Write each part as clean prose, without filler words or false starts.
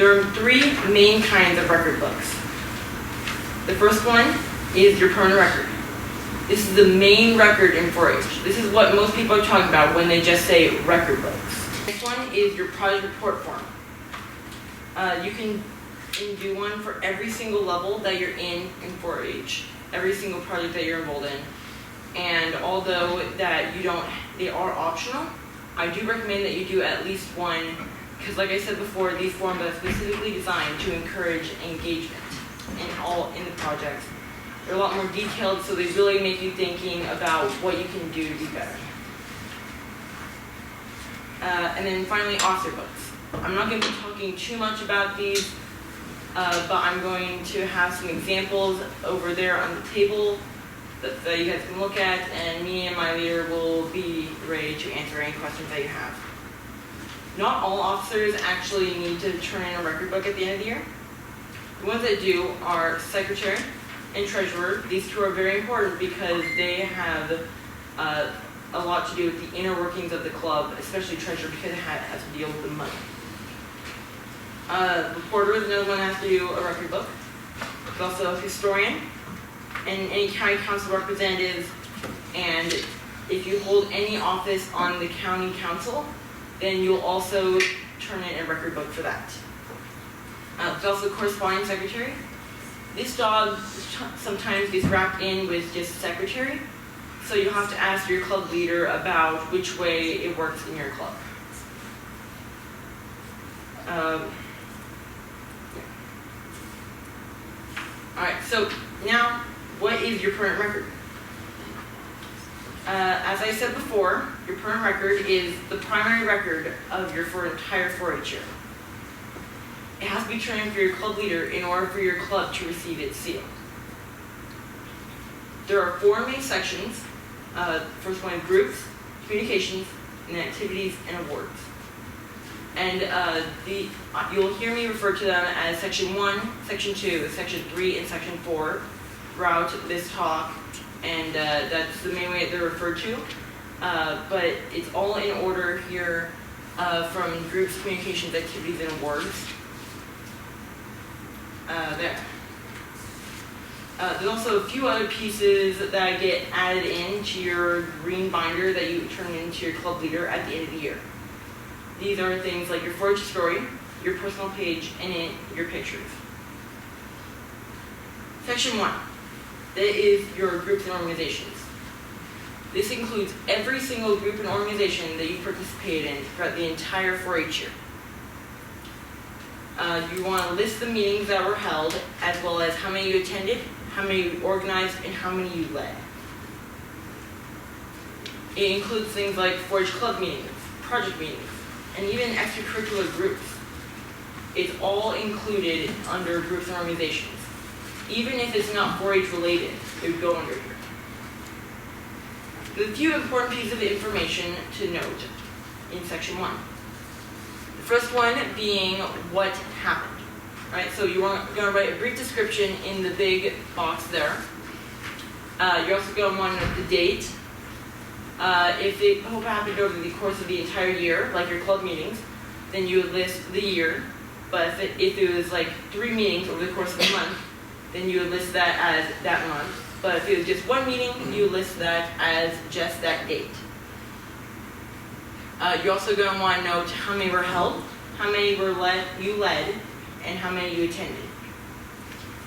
There are three main kinds of record books. The first one is your permanent record. This is the main record in 4-H. This is what most people are talking about when they just say record books. Next one is your project report form. You can do one for every single level that you're in 4-H, every single project that you're involved in. And although that they are optional, I do recommend that you do at least one, because like I said before, these forms are specifically designed to encourage engagement in the project. They're a lot more detailed, so they really make you thinking about what you can do to be better. And then finally, officer books. I'm not going to be talking too much about these, but I'm going to have some examples over there on the table that you guys can look at, and me and my leader will be ready to answer any questions that you have. Not all officers actually need to turn in a record book at the end of the year. The ones that do are secretary and treasurer. These two are very important because they have a lot to do with the inner workings of the club, especially treasurer because it has to deal with the money. Reporter is another one that has to do a record book. There's also a historian and any county council representatives, and if you hold any office on the county council, then you'll also turn in a record book for that. There's also corresponding secretary. This job sometimes gets wrapped in with just secretary, so you'll have to ask your club leader about which way it works in your club. Alright, so now, what is your permanent record? As I said before, your permanent record is the primary record of your entire 4-H year. It has to be turned in for your club leader in order for your club to receive its seal. There are 4 main sections. First one, groups, communications, and activities and awards. And you'll hear me refer to them as Section 1, Section 2, Section 3, and Section 4 throughout this talk, and that's the main way they're referred to. But it's all in order here from groups, communications, activities, and awards. There. There's also a few other pieces that get added into your green binder that you turn into your club leader at the end of the year. These are things like your 4-H story, your personal page, and your pictures. Section 1, that is your groups and organizations. This includes every single group and organization that you participated in throughout the entire 4-H year. You want to list the meetings that were held, as well as how many you attended, how many you organized, and how many you led. It includes things like 4-H club meetings, project meetings, and even extracurricular groups. It's all included under groups and organizations. Even if it's not 4-H related, it would go under here. There's a few important pieces of information to note in Section 1. The first one being what happened. Right, so you're going to write a brief description in the big box there. You're also going to want to note the date. If it happened over the course of the entire year, like your club meetings, then you would list the year. But if it was like 3 meetings over the course of a month, then you would list that as that month. But if it was just 1 meeting, you would list that as just that date. You're also going to want to note how many were held, how many you led, and how many you attended.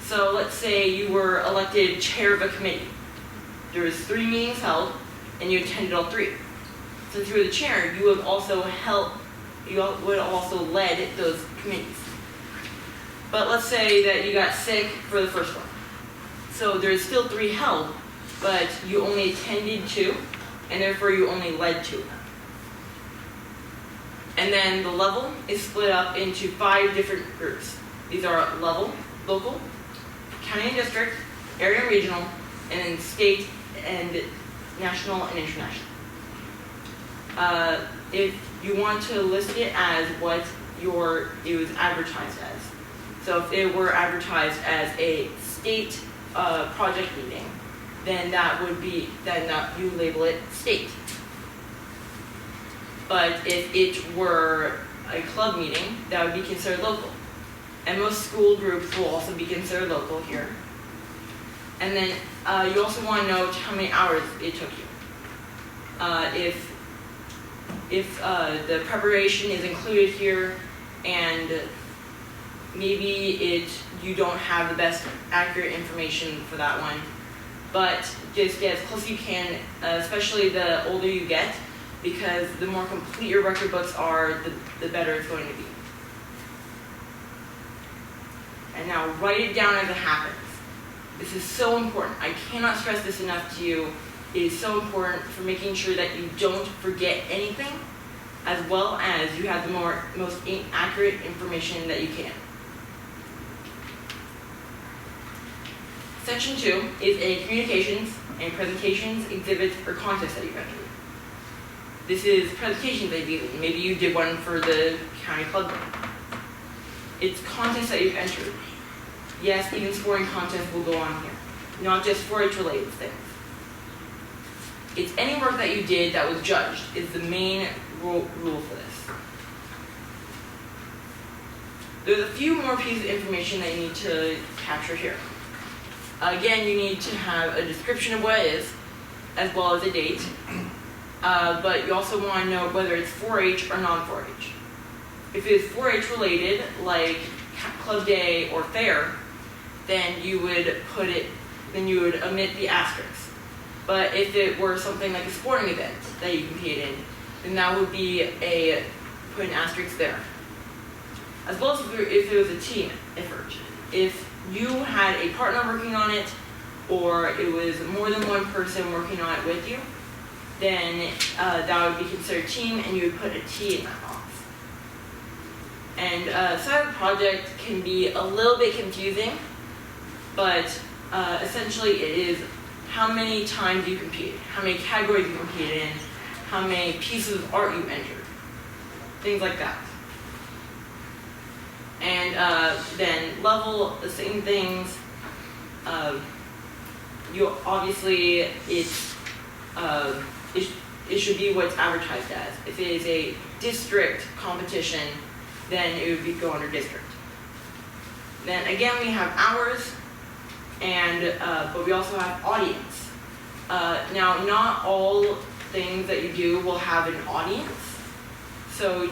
So let's say you were elected chair of a committee. There was 3 meetings held, and you attended all 3. Since you were the chair, you would also led those committees. But let's say that you got sick for the first one. So there's still 3 held, but you only attended 2, and therefore you only led 2 of them. And then the level is split up into 5 different groups. These are level, local, county and district, area and regional, and then state and national and international. If you want to list it as what it was advertised as. So if it were advertised as a state project meeting, then you label it state. But if it were a club meeting, that would be considered local. And most school groups will also be considered local here. And then you also want to note how many hours it took you. If the preparation is included here, and maybe you don't have the best accurate information for that one, but just get as close as you can, especially the older you get, because the more complete your record books are, the better it's going to be. And now write it down as it happens. This is so important. I cannot stress this enough to you. It is so important for making sure that you don't forget anything, as well as you have the most accurate information that you can. Section 2 is any communications and presentations, exhibits, or contests that you've entered. This is presentations that you've, maybe you did one for the county club. It's contests that you've entered. Yes, even sporting contests will go on here, not just 4-H related things. It's any work that you did that was judged is the main rule for this. There's a few more pieces of information that you need to capture here. Again, you need to have a description of what it is, as well as a date. But you also want to know whether it's 4-H or non-4-H. If it's 4-H related, like club day or fair, then you would omit the asterisk. But if it were something like a sporting event that you competed in, then that would be put an asterisk there. As well as if it was a team effort. If you had a partner working on it, or it was more than one person working on it with you, then that would be considered team, and you would put a T in that box. And side of the project can be a little bit confusing, but essentially it is how many times you competed, how many categories you competed in, how many pieces of art you entered, things like that. And then level, the same things. You obviously it should be what's advertised as. If it is a district competition, then it would go under district. Then again, we have hours, and but we also have audience. Now, not all things that you do will have an audience. So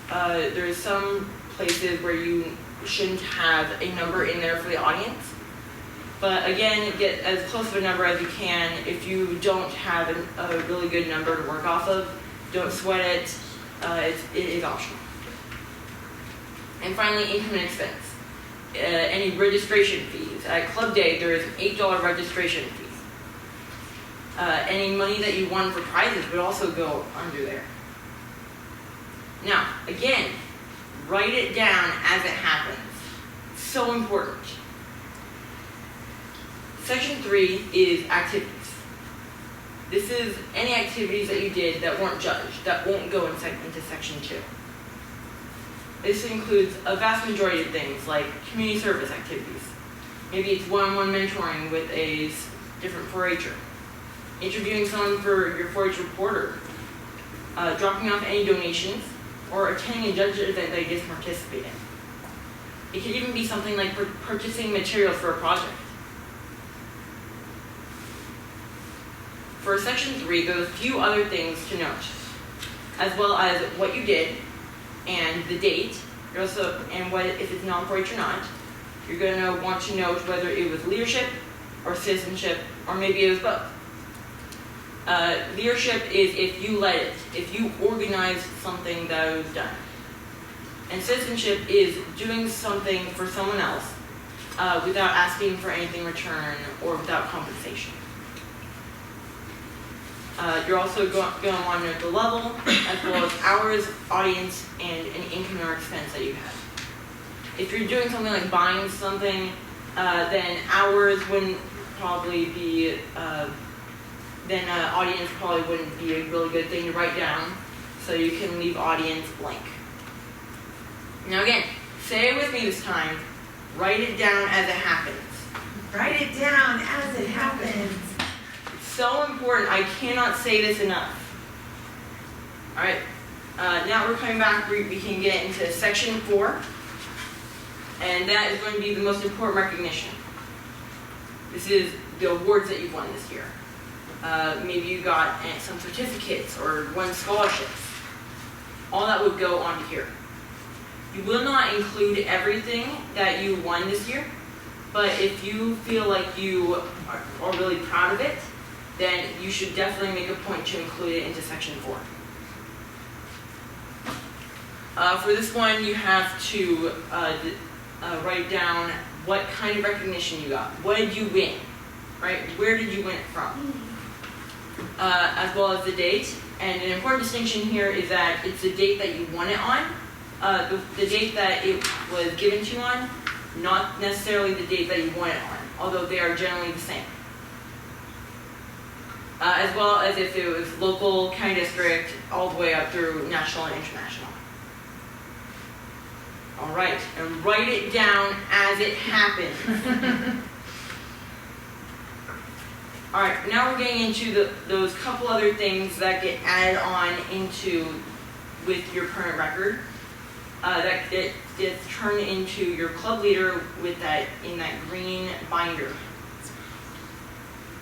there's some places where you shouldn't have a number in there for the audience. But again, get as close of a number as you can. If you don't have a really good number to work off of, don't sweat it. It is optional. And finally, income and expense. Any registration fees. At Club Day, there is an $8 registration fee. Any money that you won for prizes would also go under there. Now, again, write it down as it happens. So important. Section 3 is activities. This is any activities that you did that weren't judged, that won't go into Section 2. This includes a vast majority of things like community service activities. Maybe it's one-on-one mentoring with a different 4-H'er, interviewing someone for your 4-H reporter, dropping off any donations, or attending a judge event that you just participate in. It could even be something like purchasing materials for a project. For Section 3, there's a few other things to note, as well as what you did and the date. You're also, and what if it's non-4-H or not. You're going to want to note whether it was leadership or citizenship, or maybe it was both. Leadership is if you led it, if you organized something that was done. And citizenship is doing something for someone else without asking for anything in return or without compensation. You're also going to want to note the level, as well as hours, audience, and an income or expense that you have. If you're doing something like buying something, then hours wouldn't probably be, audience probably wouldn't be a really good thing to write down, so you can leave audience blank. Now again, say it with me this time, write it down as it happens. Write it down as it happens. So important, I cannot say this enough. Alright, now we're coming back, we can get into Section 4. And that is going to be the most important recognition. This is the awards that you've won this year. Maybe you got some certificates or won scholarships. All that would go onto here. You will not include everything that you won this year, but if you feel like you are really proud of it, then you should definitely make a point to include it into section 4. For this one, you have to write down what kind of recognition you got. What did you win, right? Where did you win it from? As well as the date. And an important distinction here is that it's the date that you won it on, the date that it was given to you on, not necessarily the date that you won it on, although they are generally the same. As well as if it was local, county district, all the way up through national and international. All right, and write it down as it happens. All right, now we're getting into those couple other things that get added on into with your permanent record. That gets turned into your club leader with that in that green binder.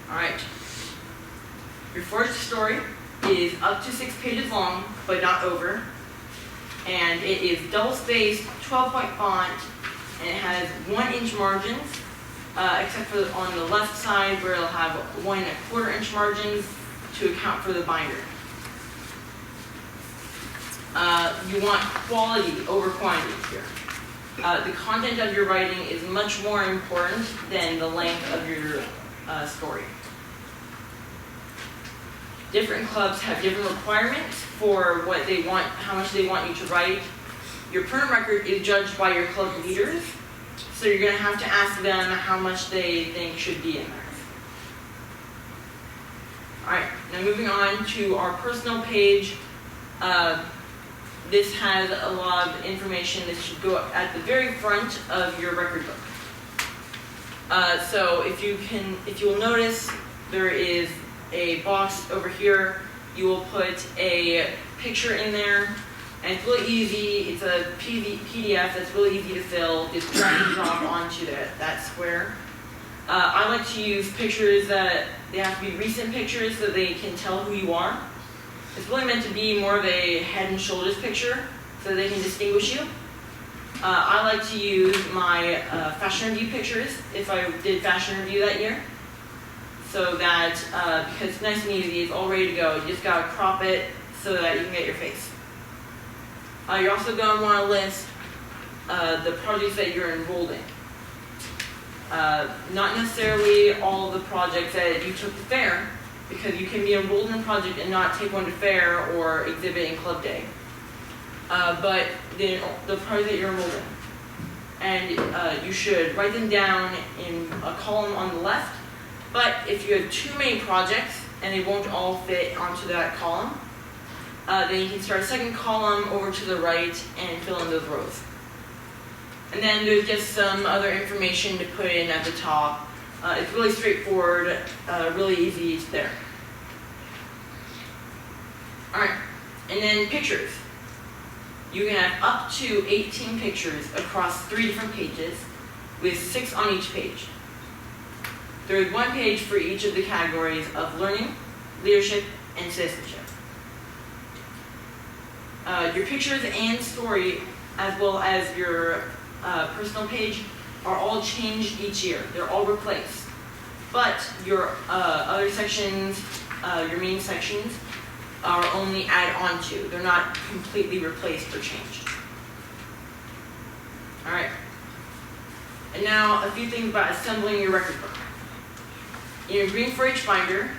All right. Your first story is up to 6 pages long, but not over. And it is double-spaced, 12-point font, and it has 1-inch margins, except for on the left side where it'll have 1 1/4-inch margins to account for the binder. You want quality over quantity here. The content of your writing is much more important than the length of your story. Different clubs have different requirements for what they want, how much they want you to write. Your permanent record is judged by your club leaders, so you're going to have to ask them how much they think should be in there. All right, now moving on to our personal page. This has a lot of information that should go at the very front of your record book. So if you will notice, there is a box over here. You will put a picture in there, and it's really easy. It's a PDF that's really easy to fill. Just drag and drop onto that square. I like to use pictures that they have to be recent pictures so they can tell who you are. It's really meant to be more of a head and shoulders picture so they can distinguish you. I like to use my fashion review pictures if I did fashion review that year. So that, because it's nice and easy, it's all ready to go. You just gotta crop it so that you can get your face. You're also gonna wanna list the projects that you're enrolled in. Not necessarily all the projects that you took to fair, because you can be enrolled in a project and not take one to fair or exhibit in club day. But the project that you're enrolled in. And you should write them down in a column on the left. But if you have too many projects and they won't all fit onto that column, then you can start a second column over to the right and fill in those rows. And then there's just some other information to put in at the top. It's really straightforward, really easy, it's there. All right, and then pictures. You can have up to 18 pictures across 3 different pages with 6 on each page. There is 1 page for each of the categories of learning, leadership, and citizenship. Your pictures and story, as well as your personal page, are all changed each year. They're all replaced. But your other sections, your main sections, are only added on to. They're not completely replaced or changed. All right. And now a few things about assembling your record book. In your green 4-H binder,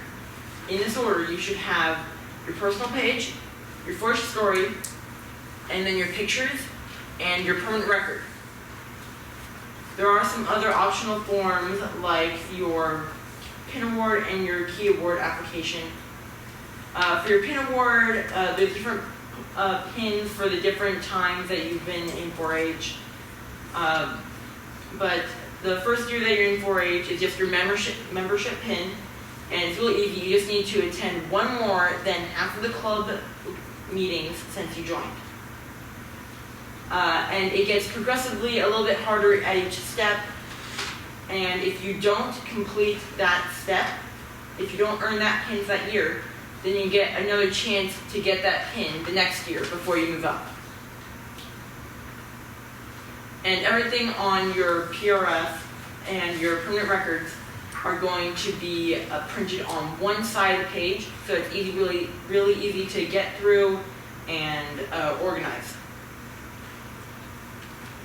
in this order, you should have your personal page, your first story, and then your pictures, and your permanent record. There are some other optional forms like your PIN award and your key award application. For your PIN award, there's different pins for the different times that you've been in 4-H. But the first year that you're in 4-H is just your membership pin, and it's really easy. You just need to attend 1 more than half of the club meetings since you joined. and it gets progressively a little bit harder at each step. And if you don't complete that step, if you don't earn that pin that year, then you get another chance to get that pin the next year before you move up. And everything on your PRF and your permanent records are going to be printed on one side of the page, so it's really easy to get through and organize.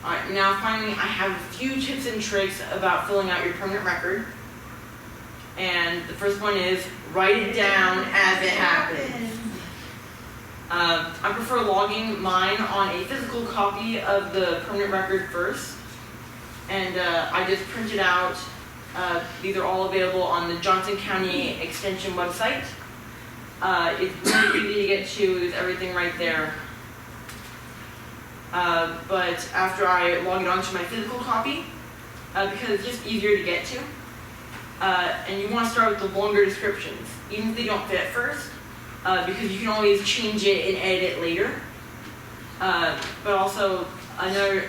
Alright, now finally I have a few tips and tricks about filling out your permanent record. And the first one is write it down as it happens. I prefer logging mine on a physical copy of the permanent record first. And I just print it out. These are all available on the Johnson County Extension website. It's really easy to get to, there's everything right there. But after I log it onto my physical copy, because it's just easier to get to, and you want to start with the longer descriptions, even if they don't fit at first, because you can always change it and edit it later. But also, another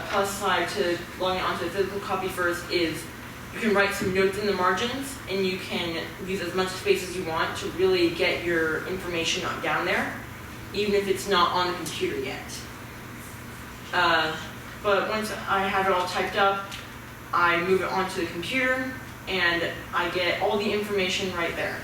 plus side to logging onto the physical copy first is you can write some notes in the margins, and you can use as much space as you want to really get your information down there, even if it's not on the computer yet. But once I have it all typed up, I move it onto the computer, and I get all the information right there.